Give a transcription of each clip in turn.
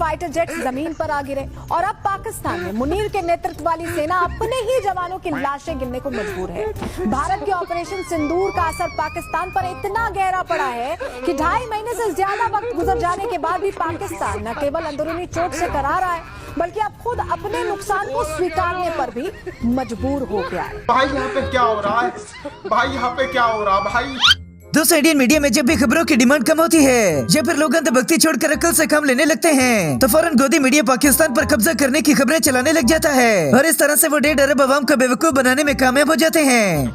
Fighter jets जमीन पर आ गिरे और अब पाकिस्तान में मुनीर के नेतृत्व वाली सेना अपने ही जवानों की लाशें गिनने को मजबूर है। भारत के ऑपरेशन सिंदूर का असर पाकिस्तान पर इतना गहरा पड़ा है कि 2.5 महीने से ज्यादा वक्त गुजर जाने के बाद भी पाकिस्तान न केवल अंदरूनी चोट से करा रहा है बल्कि अब खुद अपने नुकसान को स्वीकारने पर भी मजबूर हो गया है। भाई यहाँ पे क्या हो रहा है? भाई यहाँ पे क्या हो रहा है भाई? दोस्तों, इंडियन मीडिया में जब भी खबरों की डिमांड कम होती है या फिर लोग अंधभक्ति छोड़कर अकल से काम लेने लगते हैं तो फौरन गोदी मीडिया पाकिस्तान पर कब्जा करने की खबरें चलाने लग जाता है और इस तरह से वो 1.5 अरब आवाम को बेवकूफ बनाने में कामयाब हो जाते हैं।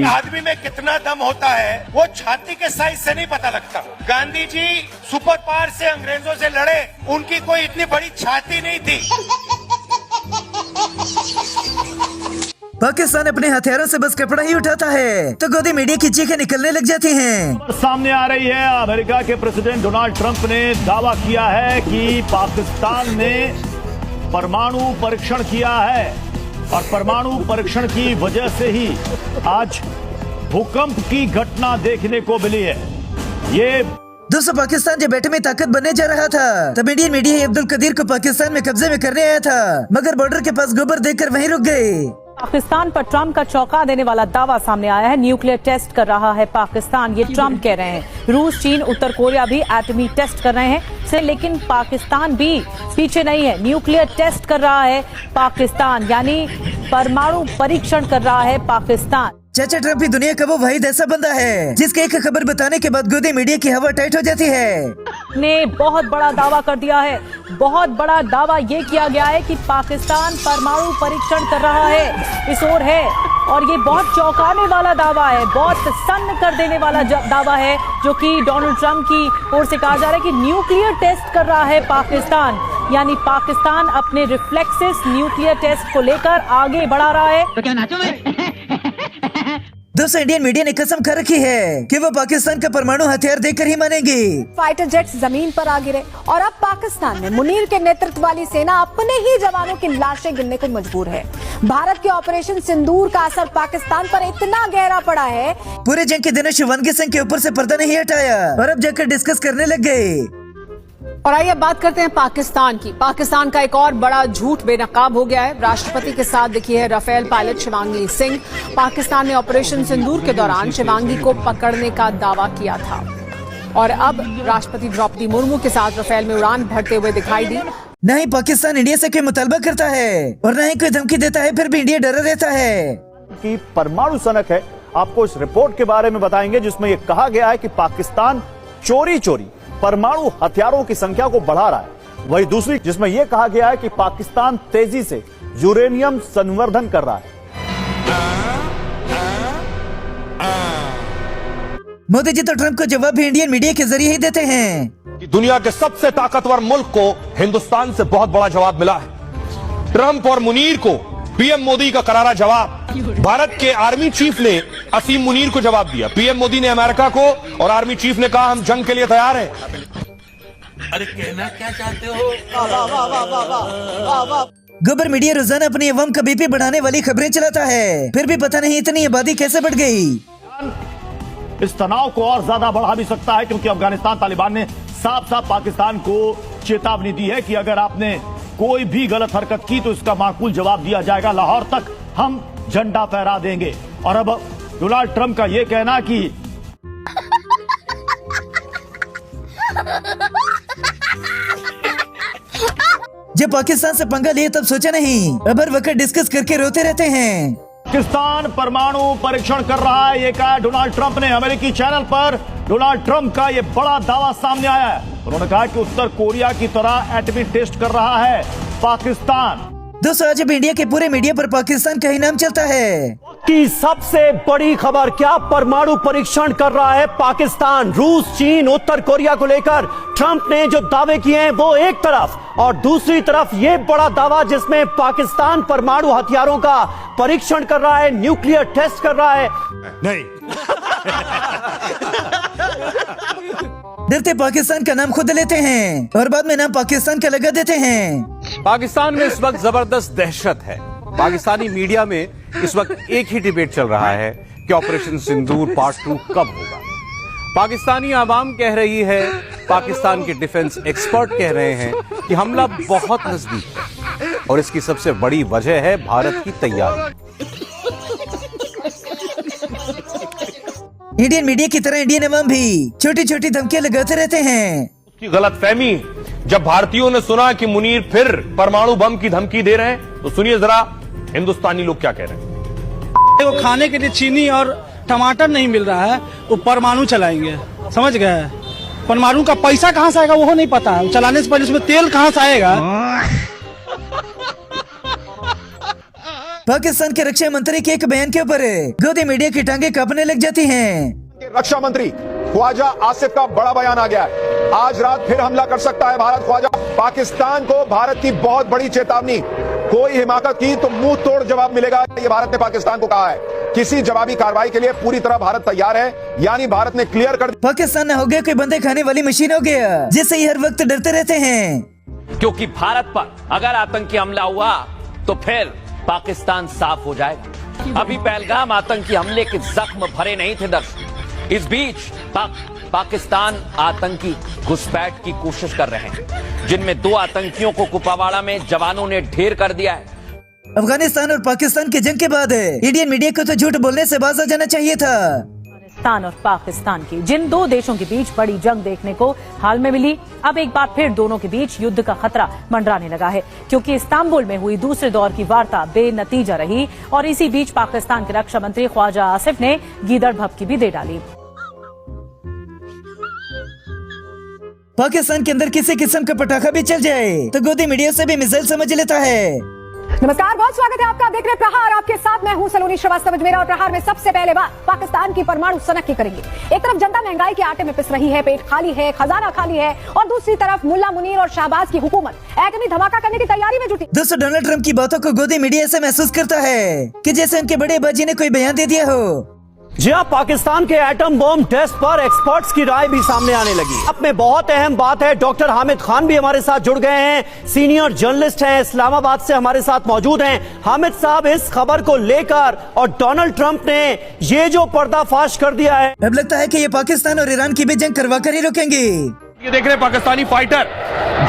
आदमी में कितना दम होता है वो छाती के साइज से नहीं पता लगता। गांधी जी सुपर पावर से अंग्रेजों से लड़े, उनकी कोई इतनी बड़ी छाती नहीं थी। पाकिस्तान अपने हथियारों से बस कपड़ा ही उठाता है तो गोदी मीडिया की चीखें निकलने लग जाती हैं। सामने आ रही है, अमेरिका के प्रेसिडेंट डोनाल्ड ट्रंप ने दावा किया है कि पाकिस्तान ने परमाणु परीक्षण किया है और परमाणु परीक्षण की वजह से ही आज भूकंप की घटना देखने को मिली है। ये दोस्तों, पाकिस्तान जब एटमी ताकत बनने जा रहा था तब इंडियन मीडिया अब्दुल कदीर को पाकिस्तान में कब्जे में करने आया था मगर बॉर्डर के पास गोबर देखकर वहीं रुक गए। पाकिस्तान पर ट्रंप का चौंका देने वाला दावा सामने आया है। न्यूक्लियर टेस्ट कर रहा है पाकिस्तान, ये ट्रंप कह रहे हैं। रूस, चीन, उत्तर कोरिया भी एटमी टेस्ट कर रहे हैं लेकिन पाकिस्तान भी पीछे नहीं है। न्यूक्लियर टेस्ट कर रहा है पाकिस्तान, यानी परमाणु परीक्षण कर रहा है पाकिस्तान। चाचा ट्रंप ही दुनिया का वो वाहिद ऐसा बंदा है जिसके एक खबर बताने के बाद गोदी मीडिया की हवा टाइट हो जाती है। ने बहुत बड़ा दावा कर दिया है, बहुत बड़ा दावा ये किया गया है कि पाकिस्तान परमाणु परीक्षण कर रहा है इस ओर है और ये बहुत चौंकाने वाला दावा है, बहुत सन्न कर देने वाला दावा है जो कि डोनाल्ड ट्रंप की ओर से कहा जा रहा है कि न्यूक्लियर टेस्ट कर रहा है पाकिस्तान, यानी पाकिस्तान अपने रिफ्लेक्सेस न्यूक्लियर टेस्ट को लेकर आगे बढ़ा रहा है। तो क्या नाचो मैं? दोस्तों, इंडियन मीडिया ने कसम खा रखी है कि वो पाकिस्तान का परमाणु हथियार देकर ही मानेंगे। फाइटर जेट्स जमीन पर आ गिरे और अब पाकिस्तान में मुनीर के नेतृत्व वाली सेना अपने ही जवानों की लाशें गिनने को मजबूर है। भारत के ऑपरेशन सिंदूर का असर पाकिस्तान पर इतना गहरा पड़ा है, पूरे जंग के दिनों शिवानगी सिंह के ऊपर से पर्दा नहीं हटाया और अब जाकर डिस्कस करने लग गए। और आइए बात करते हैं पाकिस्तान की। पाकिस्तान का एक और बड़ा झूठ बेनकाब हो गया है। राष्ट्रपति के साथ दिखी है राफेल पायलट शिवांगी सिंह। पाकिस्तान ने ऑपरेशन सिंदूर के दौरान शिवांगी को पकड़ने का दावा किया था और अब राष्ट्रपति द्रौपदी मुर्मू के साथ राफेल में उड़ान भरते हुए दिखाई दी। न ही पाकिस्तान इंडिया से कोई मुतालबा करता है और न ही कोई धमकी देता है, फिर भी इंडिया डरा रहता है कि परमाणु सनक है। आपको इस रिपोर्ट के बारे में बताएंगे जिसमें यह कहा गया है कि पाकिस्तान चोरी परमाणु हथियारों की संख्या को बढ़ा रहा है। वही दूसरी जिसमें यह कहा गया है कि पाकिस्तान तेजी से यूरेनियम संवर्धन कर रहा है। मोदी जी तो ट्रंप को जवाब भी इंडियन मीडिया के जरिए ही देते हैं। दुनिया के सबसे ताकतवर मुल्क को हिंदुस्तान से बहुत बड़ा जवाब मिला है। ट्रंप और मुनीर को पीएम मोदी का करारा जवाब। भारत के आर्मी चीफ ने असीम मुनीर को जवाब दिया। पीएम मोदी ने अमेरिका को और आर्मी चीफ ने कहा हम जंग के लिए तैयार हैं। अरे कहना क्या चाहते हो? गोबर मीडिया रोजाना अपनी अवाम का बीपी बढ़ाने वाली खबरें चलाता है, फिर भी पता नहीं इतनी आबादी कैसे बढ़ गई। इस तनाव को और ज्यादा बढ़ा भी सकता है क्योंकि अफगानिस्तान तालिबान ने साफ साफ पाकिस्तान को चेतावनी दी है कि अगर आपने कोई भी गलत हरकत की तो इसका माकूल जवाब दिया जाएगा, लाहौर तक हम झंडा फहरा देंगे। और अब डोनाल्ड ट्रंप का यह कहना कि जब पाकिस्तान से पंगा लिए तब सोचा नहीं, अब हर वक्त डिस्कस करके रोते रहते हैं। पाकिस्तान परमाणु परीक्षण कर रहा है, ये कहा डोनाल्ड ट्रंप ने। अमेरिकी चैनल पर डोनाल्ड ट्रंप का ये बड़ा दावा सामने आया है। उन्होंने कहा कि उत्तर कोरिया की तरह एटमी टेस्ट कर रहा है पाकिस्तान। दोस्तों, आज अब इंडिया के पूरे मीडिया पर पाकिस्तान का ही नाम चलता है की सबसे बड़ी खबर क्या? परमाणु परीक्षण कर रहा है पाकिस्तान। रूस, चीन, उत्तर कोरिया को लेकर ट्रंप ने जो दावे किए हैं वो एक तरफ और दूसरी तरफ ये बड़ा दावा जिसमें पाकिस्तान परमाणु हथियारों का परीक्षण कर रहा है, न्यूक्लियर टेस्ट कर रहा है। नहीं डरते पाकिस्तान का नाम खुद लेते हैं और बाद में नाम पाकिस्तान का लगा देते हैं। पाकिस्तान में इस वक्त जबरदस्त दहशत है। पाकिस्तानी मीडिया में इस वक्त एक ही डिबेट चल रहा है कि ऑपरेशन सिंदूर पार्ट 2 कब होगा पाकिस्तानी आवाम कह रही है, पाकिस्तान के डिफेंस एक्सपर्ट कह रहे हैं कि हमला बहुत नजदीक है और इसकी सबसे बड़ी वजह है भारत की तैयारी। इंडियन मीडिया की तरह इंडियन अवाम भी छोटी छोटी धमकियां लगाते रहते हैं। उसकी गलतफहमी जब भारतीयों ने सुना कि मुनीर फिर परमाणु बम की धमकी दे रहे हैं, तो सुनिए जरा हिंदुस्तानी लोग क्या कह रहे हैं। वो खाने के लिए चीनी और टमाटर नहीं मिल रहा है, वो परमाणु चलाएंगे, समझ गए। परमाणु का पैसा कहां से आएगा वो नहीं पता है, चलाने से पहले उसमें तेल कहां से आएगा। पाकिस्तान के रक्षा मंत्री के एक बयान के ऊपर गोदी मीडिया की टांगे कांपने लग जाती हैं। रक्षा मंत्री ख्वाजा आसिफ का बड़ा बयान आ गया है। आज रात फिर हमला कर सकता है भारत। ख्वाजा पाकिस्तान को भारत की बहुत बड़ी चेतावनी, कोई हिमाकत की तो मुंह तोड़ जवाब मिलेगा, ये भारत ने पाकिस्तान को कहा है। किसी जवाबी कार्रवाई के लिए पूरी तरह भारत तैयार है, यानी भारत ने क्लियर कर दिया। पाकिस्तान न हो गया कोई बंदे खाने वाली मशीन हो गया, जिससे ये हर वक्त डरते रहते हैं। क्योंकि भारत पर अगर आतंकी हमला हुआ तो फिर पाकिस्तान साफ हो जाएगा। अभी पहलगाम आतंकी हमले के जख्म भरे नहीं थे दर्शक। इस बीच पाकिस्तान आतंकी घुसपैठ की कोशिश कर रहे हैं, जिनमें 2 आतंकियों को कुपवाड़ा में जवानों ने ढेर कर दिया है। अफगानिस्तान और पाकिस्तान की जंग के बाद इंडियन मीडिया को तो झूठ बोलने से बाज आ जाना चाहिए था। अफगानिस्तान और पाकिस्तान की जिन 2 देशों के बीच बड़ी जंग देखने को हाल में मिली, अब एक बार फिर दोनों के बीच युद्ध का खतरा मंडराने लगा है, क्योंकि इस्तांबुल में हुई दूसरे दौर की वार्ता बेनतीजा रही और इसी बीच पाकिस्तान के रक्षा मंत्री ख्वाजा आसिफ ने गीदड़ भभकी भी दे डाली। पाकिस्तान के अंदर किसी किस्म का पटाखा भी चल जाए तो गोदी मीडिया से भी मिसाइल समझ लेता है। नमस्कार, बहुत स्वागत है आपका। देख रहे प्रहार, आपके साथ मैं हूं सलोनी श्रीवास्तव अजमेरा। और प्रहार में सबसे पहले बात पाकिस्तान की परमाणु सनक की करेंगे। एक तरफ जनता महंगाई के आटे में पिस रही है, पेट खाली है, खजाना खाली है, और दूसरी तरफ मुल्ला मुनीर और शहबाज की हुकूमत एटमी धमाका करने की तैयारी में जुटी। दोस्तों, डोनाल्ड ट्रंप की बातों को गोदी मीडिया ऐसे महसूस करता है कि जैसे उनके बड़े बाजी ने कोई बयान दे दिया हो। जी हाँ, पाकिस्तान के एटम बम टेस्ट पर एक्सपर्ट्स की राय भी सामने आने लगी। अब में बहुत अहम बात है, डॉक्टर हामिद खान भी हमारे साथ जुड़ गए हैं, सीनियर जर्नलिस्ट हैं, इस्लामाबाद से हमारे साथ मौजूद हैं। हामिद साहब, इस खबर को लेकर और डोनाल्ड ट्रंप ने ये जो पर्दाफाश कर दिया है, अब लगता है कि ये पाकिस्तान और ईरान की भी जंग करवा कर ही रोकेंगे। ये देख रहे हैं Pakistani fighter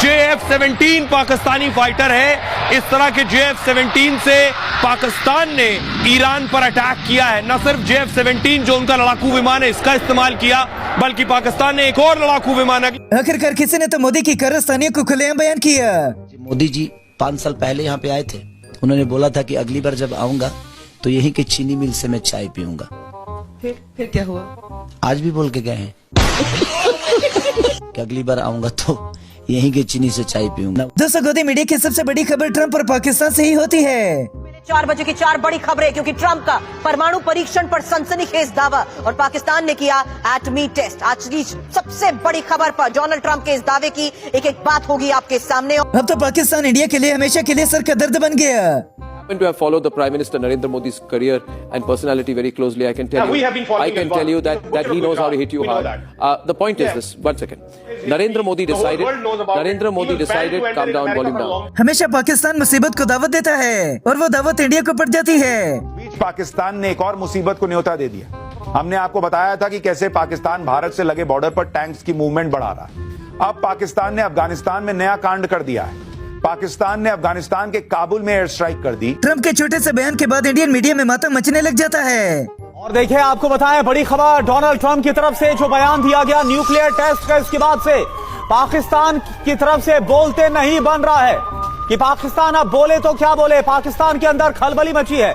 JF-17 Pakistani fighter है। इस तरह के JF-17 से पाकिस्तान ने ईरान पर अटैक किया है। न सिर्फ JF-17 जो उनका लड़ाकू विमान है इसका इस्तेमाल किया, बल्कि पाकिस्तान ने एक और लड़ाकू विमान। आखिरकार किसी ने तो मोदी की कारस्तानियों को खुलेआम बयान किया। मोदी जी 5 साल पहले यहाँ पे आए थे, उन्होंने बोला था कि अगली बार जब आऊंगा तो यहीं के चीनी मिल से मैं चाय पीऊंगा। फिर क्या हुआ? आज भी बोल के गए हैं कि अगली बार आऊंगा तो यहीं के चीनी से चाय पीऊंगा। दोस्तों, गोदी मीडिया की सबसे बड़ी खबर ट्रंप और पाकिस्तान से ही होती है। 4 बजे की 4 बड़ी खबरें, क्योंकि ट्रंप का परमाणु परीक्षण पर सनसनीखेज दावा और पाकिस्तान ने किया एटमी टेस्ट। आज की सबसे बड़ी खबर पर डोनाल्ड ट्रंप के इस दावे की एक एक बात होगी आपके सामने। अब तो पाकिस्तान इंडिया के लिए हमेशा के लिए सर का दर्द बन गया। To have followed the Prime Minister Narendra Modi's career and personality very closely, I can tell you. We have been following I can tell you that he knows how to hit you hard. The point is this. 1 second. Narendra Modi decided. Narendra Modi decided. Calm down, volume down. हमेशा पाकिस्तान मुसीबत को दावत देता है और वो दावत India को पड़ जाती है। बीच पाकिस्तान ने एक और मुसीबत को न्योता दे दिया। हमने आपको बताया था कि कैसे पाकिस्तान भारत से लगे बॉर्डर पर टैंक्स की मूवमेंट बढ़ा रहा है। अब पाकिस्तान ने अफगानिस्तान में नया कांड कर दिया है। पाकिस्तान ने अफगानिस्तान के काबुल में एयर स्ट्राइक कर दी। ट्रंप के छोटे से बयान के बाद इंडियन मीडिया में मातम मचने लग जाता है। और देखिए, आपको बताएं बड़ी खबर, डोनाल्ड ट्रंप की तरफ से जो बयान दिया गया न्यूक्लियर केस के बाद से पाकिस्तान की तरफ से बोलते नहीं बन रहा है कि पाकिस्तान अब बोले तो क्या बोले। पाकिस्तान के अंदर खलबली मची है।